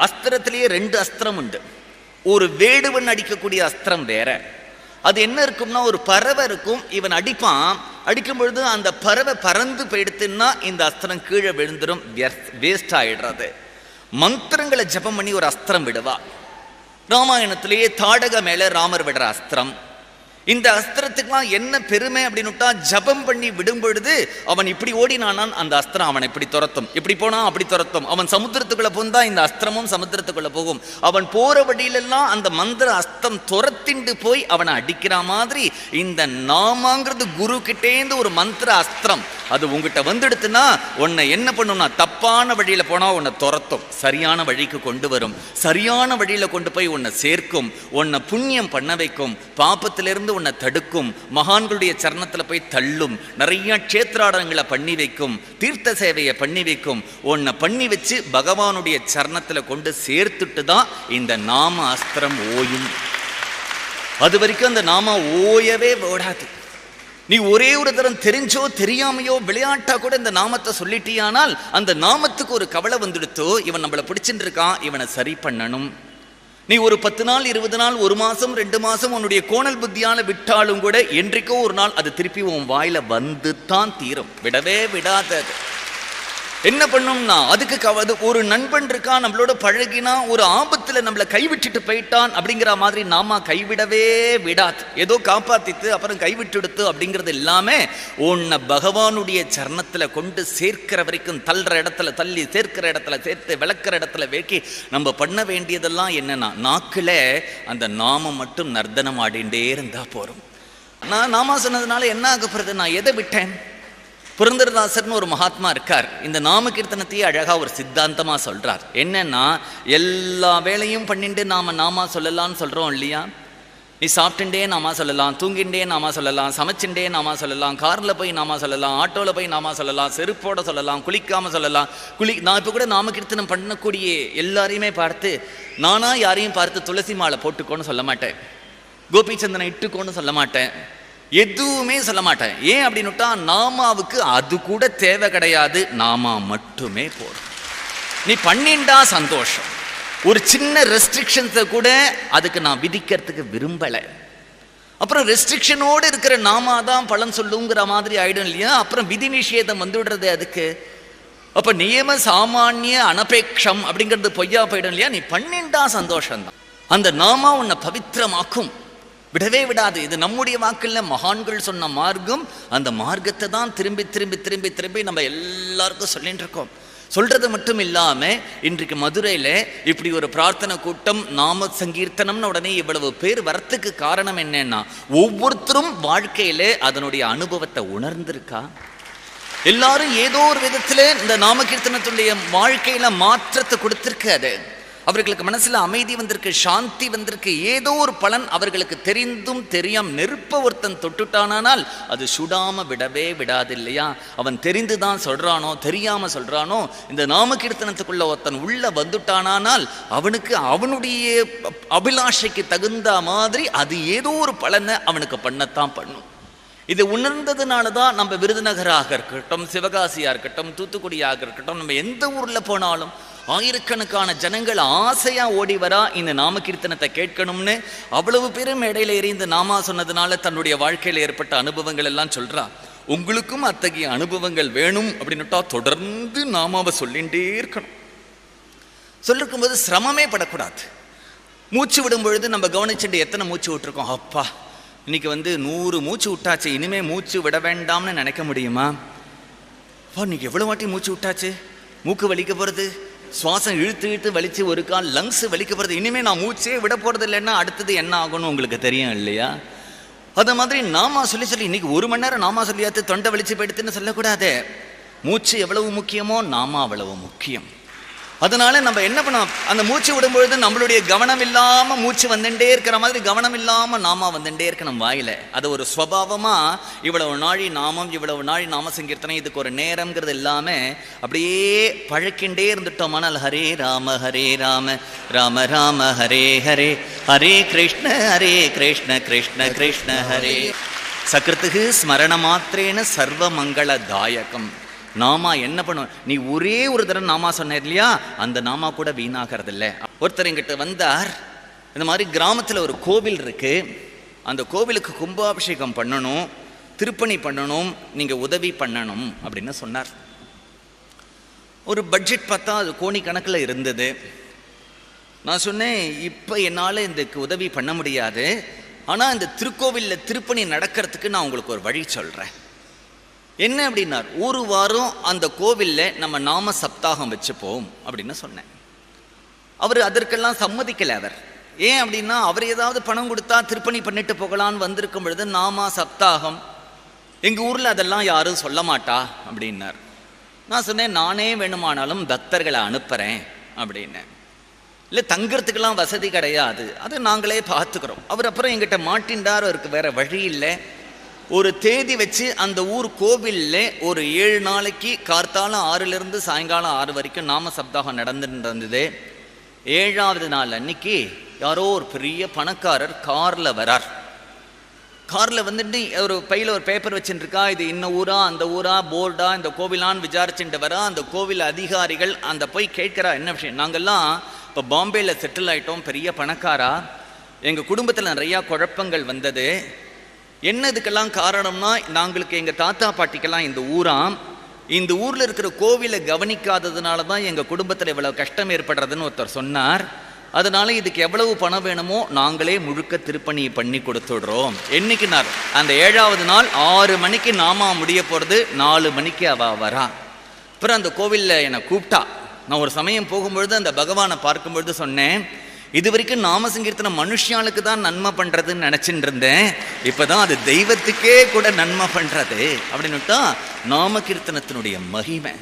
அஸ்திரத்திலேயே 2 அஸ்திரம் உண்டு. ஒரு வேடுவன் அடிக்கக்கூடிய அஸ்திரம் வேற. அது என்ன இருக்கும்னா, ஒரு பறவை இருக்கும், இவன் அடிப்பான். அடிக்கும் பொழுது அந்த பறவை பறந்து போயிடுத்துன்னா இந்த அஸ்திரம் கீழே விழுந்துடும், வேஸ்ட் ஆயிடுறது. மந்திரங்களை ஜபம் பண்ணி ஒரு அஸ்திரம் விடுவா. ராமாயணத்திலேயே தாடக மேல ராமர் விடுற அஸ்திரம். இந்த அஸ்திரத்துக்குலாம் என்ன பெருமை அப்படின்னுட்டா, ஜபம் பண்ணி விடும் பொழுது அவன் இப்படி ஓடினானான், அந்த அஸ்திரம் அவனை இப்படி துரத்தும், இப்படி போனா அப்படி துரத்தும். அவன் சமுத்திரத்துக்குள்ள போந்தா இந்த அஸ்திரமும் சமுத்திரத்துக்குள்ள போகும். அவன் போற வழியிலெல்லாம் அந்த மந்திர அஸ்திரம் துரத்திண்டு போய் அவனை அடிக்கிற மாதிரி இந்த நாமாங்கிறது குரு கிட்டேந்து ஒரு மந்திர அஸ்திரம் அது உங்ககிட்ட வந்துடுத்துனா உன்னை என்ன பண்ணும்னா, தப்பான வழியில போனா உன்னை துரத்தும், சரியான வழிக்கு கொண்டு வரும், சரியான வழியில கொண்டு போய் உன்னை சேர்க்கும், உன்னை புண்ணியம் பண்ண வைக்கும், பாப்பத்திலிருந்து உன்னை தடுக்கும், மகான்களுடைய சரணத்துல போய் தள்ளும், நிறைய க்ஷேத்ராடனங்களை பண்ணி வைக்கும், தீர்த்த சேவையை பண்ணி வைக்கும், உன்னை பண்ணி வச்சு பகவானுடைய சரணத்துல கொண்டு சேர்த்துட்டு தான் இந்த நாம அஸ்திரம் ஓயும். அது வரைக்கும் அந்த நாம ஓயவே ஓடாது. நீ ஒரே ஒரு தரம் தெரிஞ்சோ தெரியாமையோ விளையாட்டா கூட இந்த நாமத்தை சொல்லிட்டியானால் அந்த நாமத்துக்கு ஒரு கவலை வந்துடுத்தோ, இவன் நம்மளை பிடிச்சிட்டு இருக்கான், இவனை சரி பண்ணணும். நீ ஒரு 10 நாள் 20 நாள் 1 மாசம் 2 மாசம் உன்னுடைய கோணல் புத்தியால விட்டாலும் கூட என்றைக்கோ ஒரு நாள் அது திருப்பி உன் வாயில வந்து தான் தீரும், விடவே விடாதது. என்ன பண்ணும்னா, அதுக்கு ஒரு நண்பன் இருக்கான், நம்மளோட பழகினா ஒரு ஆபத்துல நம்மளை கைவிட்டுட்டு போயிட்டான் அப்படிங்கிற மாதிரி நாம கைவிடவே விடாது. ஏதோ காப்பாத்திட்டு அப்புறம் கைவிட்டுடுத்து அப்படிங்கிறது எல்லாமே உன்னை பகவானுடைய சரணத்துல கொண்டு சேர்க்கிற வரைக்கும், தள்ளுற இடத்துல தள்ளி, சேர்க்கிற இடத்துல சேர்த்து, விளக்குற இடத்துல வேக்கி நம்ம பண்ண வேண்டியதெல்லாம் என்னன்னா, நாக்குல அந்த நாமம் மட்டும் நர்த்தனம் ஆடிண்டே இருந்தா போறோம். நான் நாமா சொன்னதுனால என்ன ஆக போறது, நான் எதை விட்டேன்? புரந்தரதாசர்னு ஒரு மகாத்மா இருக்கார். இந்த நாம கீர்த்தனத்தையே அழகா ஒரு சித்தாந்தமா சொல்றார். என்னன்னா, எல்லா வேலையும் பண்ணிட்டு நாமா சொல்லலாம்னு சொல்றோம் இல்லையா? நீ சாப்பிட்டுண்டே நாமா சொல்லலாம், தூங்கிண்டே நாமா சொல்லலாம், சமைச்சுண்டே நாமா சொல்லலாம், கார்ல போய் நாமா சொல்லலாம், ஆட்டோல போய் நாமா சொல்லலாம், செருப்போட சொல்லலாம், குளிக்காம சொல்லலாம். நான் இப்போ கூட நாம கீர்த்தனம் பண்ணக்கூடிய எல்லாரையுமே பார்த்து, நானா யாரையும் பார்த்து துளசி மாலை போட்டுக்கோன்னு சொல்ல மாட்டேன், கோபிச்சந்தனை இட்டுக்கோன்னு சொல்ல மாட்டேன், எதுவுமே சொல்ல மாட்டேன். ஏன் அப்படின்னுட்டா, நாமாவுக்கு அது கூட தேவை கிடையாது, நாமா மட்டுமே போதும். நீ பண்ணிண்டா சந்தோஷம். ஒரு சின்ன ரெஸ்ட்ரிக்ஷன்ஸை கூட அதுக்கு நான் விதிக்கிறதுக்கு விரும்பலை. அப்புறம் ரெஸ்ட்ரிக்ஷனோடு இருக்கிற நாமா தான் பலன் சொல்லுங்கிற மாதிரி ஆயிடும் இல்லையா? அப்புறம் விதி நிஷேதம் வந்துவிடுறது அதுக்கு. அப்ப நியம சாமானிய அனபேக்ஷம் அப்படிங்கிறது பொய்யா போயிடும் இல்லையா? நீ பண்ணிண்டா சந்தோஷம்தான். அந்த நாமா உன்னை பவித்திரமாக்கும், விடவே விடாது. இது நம்முடைய வாக்குல மகான்கள் சொன்ன மார்க்கம். அந்த மார்க்கத்தை தான் திரும்பி திரும்பி திரும்பி திரும்பி நம்ம எல்லாருக்கும் சொல்லிட்டு இருக்கோம். சொல்றது மட்டும் இல்லாம இன்றைக்கு மதுரையில இப்படி ஒரு பிரார்த்தனை கூட்டம், நாம சங்கீர்த்தனம்னு உடனே இவ்வளவு பேர் வரத்துக்கு காரணம் என்னன்னா, ஒவ்வொருத்தரும் வாழ்க்கையில அதனுடைய அனுபவத்தை உணர்ந்திருக்கா. எல்லாரும் ஏதோ ஒரு விதத்துல இந்த நாம கீர்த்தனத்துடைய வாழ்க்கையில மாற்றத்தை கொடுத்திருக்கு. அது அவர்களுக்கு மனசுல அமைதி வந்திருக்கு, சாந்தி வந்திருக்கு, ஏதோ ஒரு பலன் அவர்களுக்கு தெரிந்தும் தெரியாம. நெருப்ப ஒருத்தன் தொட்டுட்டானால் அது சுடாம விடவே விடாது இல்லையா? அவன் தெரிந்துதான் சொல்றானோ தெரியாம சொல்றானோ, இந்த நாம கீர்த்தனத்துக்குள்ள ஒருத்தன் உள்ள வந்துட்டானால் அவனுக்கு அவனுடைய அபிலாஷைக்கு தகுந்த மாதிரி அது ஏதோ ஒரு பலனை அவனுக்கு பண்ணத்தான் பண்ணும். இது உணர்ந்ததுனாலதான் நம்ம விருதுநகராக இருக்கட்டும், சிவகாசியா இருக்கட்டும், தூத்துக்குடியாக இருக்கட்டும், நம்ம எந்த ஊர்ல போனாலும் ஆயிரக்கணக்கான ஜனங்கள் ஆசையா ஓடி வரா இந்த நாம கீர்த்தனத்தை கேட்கணும்னு. அவ்வளவு பேரும் இடையில எறிந்து நாமா சொன்னதுனால தன்னுடைய வாழ்க்கையில ஏற்பட்ட அனுபவங்கள் எல்லாம் சொல்றா. உங்களுக்கும் அத்தகைய அனுபவங்கள் வேணும் அப்படின்னுட்டா தொடர்ந்து நாமாவை சொல்லிகிட்டே இருக்கணும். சொல்லிருக்கும் போது சிரமமே படக்கூடாது. மூச்சு விடும் பொழுது நம்ம கவனிச்சுட்டு எத்தனை மூச்சு விட்டுருக்கோம், அப்பா இன்னைக்கு 100 மூச்சு விட்டாச்சு, இனிமே மூச்சு விட வேண்டாம்னு நினைக்க முடியுமா? இன்னைக்கு எவ்வளவு வாட்டி மூச்சு விட்டாச்சு, மூக்கு வலிக்க போறது, சுவாசம் இழுத்து இழுத்து வலிச்சு ஒரு கால் லங்ஸ் வலிக்க போறது, இனிமே நான் மூச்சே விட போறது இல்லைன்னா அடுத்தது என்ன ஆகும்னு உங்களுக்கு தெரியும் இல்லையா? அது மாதிரி நாமா சொல்லி சொல்லி இன்னைக்கு 1 மணி நேரம் நாமா சொல்லியாத்து தொண்டை வலிச்சு போயிடுத்துன்னு சொல்லக்கூடாது. மூச்சு எவ்வளவு முக்கியமோ நாமா அவ்வளவு முக்கியம். அதனால நம்ம என்ன பண்ணோம், அந்த மூச்சு விடும்பொழுது நம்மளுடைய கவனம் இல்லாம மூச்சு வந்துட்டே இருக்கிற மாதிரி கவனம் இல்லாம நாமா வந்துட்டே இருக்கு நம்ம வாயில. அது ஒரு ஸ்வபாவமா இவ்வளவு நாழி நாமம், இவ்வளவு நாழி நாம சங்கீர்த்தனை, இதுக்கு ஒரு நேரம்ங்கிறது இல்லாம அப்படியே பழக்கின்றே இருந்துட்டோமானால் ஹரே ராம ராம ராம ஹரே ஹரே, ஹரே கிருஷ்ண கிருஷ்ண கிருஷ்ண ஹரே. சக்ருத்துக்கு ஸ்மரண மாத்திரேன சர்வ மங்கள தாயகம். நாமா என்ன பண்ணும், நீ ஒரே ஒரு தடவை நாமா சொன்ன இல்லையா, அந்த நாமா கூட வீணாகிறது இல்லை. ஒருத்தர் எங்கிட்ட வந்தார், இந்த மாதிரி கிராமத்தில் ஒரு கோவில் இருக்கு, அந்த கோவிலுக்கு கும்பாபிஷேகம் பண்ணணும், திருப்பணி பண்ணணும், நீங்கள் உதவி பண்ணணும் அப்படின்னு சொன்னார். ஒரு பட்ஜெட் பார்த்தா அது கோடிக்கணக்கில் இருந்தது. நான் சொன்னேன், இப்போ என்னால் இதுக்கு உதவி பண்ண முடியாது, ஆனால் இந்த திருக்கோவிலில் திருப்பணி நடக்கிறதுக்கு நான் உங்களுக்கு ஒரு வழி சொல்கிறேன். என்ன அப்படின்னார், ஒரு வாரம் அந்த கோவிலில் நம்ம நாம சப்தாகம் வச்சுப்போம் அப்படின்னு சொன்னேன். அவர் அதற்கெல்லாம் சம்மதிக்கலை. அவர் ஏன் அப்படின்னா, அவர் ஏதாவது பணம் கொடுத்தா திருப்பணி பண்ணிட்டு போகலான்னு வந்திருக்கும் பொழுது நாம சப்தாகம் எங்கள் ஊரில் அதெல்லாம் யாரும் சொல்ல மாட்டா அப்படின்னார். நான் சொன்னேன், நானே வேணுமானாலும் பக்தர்களை அனுப்புகிறேன் அப்படின்னேன். இல்லை, தங்கிறதுக்கெல்லாம் வசதி கிடையாது, அதை நாங்களே பார்த்துக்கிறோம். அவர் அப்புறம் எங்கிட்ட மாட்டின்றார், அவருக்கு வேற வழி இல்லை. ஒரு தேதி வச்சு அந்த ஊர் கோவிலில் ஒரு 7 நாளைக்கு கார்த்தாலம் 6லிருந்து சாயங்காலம் 6 வரைக்கும் நாம சப்தாகம் நடந்துட்டு இருந்தது. 7ஆவது நாள் அன்னைக்கு யாரோ ஒரு பெரிய பணக்காரர் காரில் வரார். காரில் வந்துட்டு ஒரு பையில் ஒரு பேப்பர் வச்சுருக்கா, இது இன்ன ஊரா அந்த ஊரா போர்டா இந்த கோவிலான்னு விசாரிச்சுட்டு வரா. அந்த கோவில் அதிகாரிகள் அந்த போய் கேட்குறா, என்ன விஷயம், நாங்கள்லாம் இப்போ பாம்பேயில் செட்டில் ஆகிட்டோம், பெரிய பணக்காரா, எங்கள் குடும்பத்தில் நிறையா குழப்பங்கள் வந்தது. என்ன இதுக்கெல்லாம் காரணம்னா, நாங்களுக்கு எங்கள் தாத்தா பாட்டிக்கெல்லாம் இந்த ஊராம், இந்த ஊரில் இருக்கிற கோவிலை கவனிக்காததுனால தான் எங்கள் குடும்பத்தில் இவ்வளோ கஷ்டம் ஏற்படுறதுன்னு ஒருத்தர் சொன்னார். அதனால இதுக்கு எவ்வளவு பணம் வேணுமோ நாங்களே முழுக்க திருப்பணி பண்ணி கொடுத்துடுறோம். என்னைக்கு நான் அந்த 7ஆவது நாள் 6 மணிக்கு நாமா முடிய போகிறது, 4 மணிக்கு அவள் வரா. அப்புறம் அந்த கோவிலில் என்னை கூப்பிட்டா. நான் ஒரு சமயம் போகும்பொழுது அந்த பகவானை பார்க்கும்பொழுது சொன்னேன், இது வரைக்கும் நாம சங்கீர்த்தனம் மனுஷாளுக்கு தான் நன்மை பண்ணுறதுன்னு நினச்சிட்டு இருந்தேன், இப்போ தான் அது தெய்வத்துக்கே கூட நன்மை பண்ணுறது அப்படின்னுட்டா நாம கீர்த்தனத்தினுடைய மகிமை.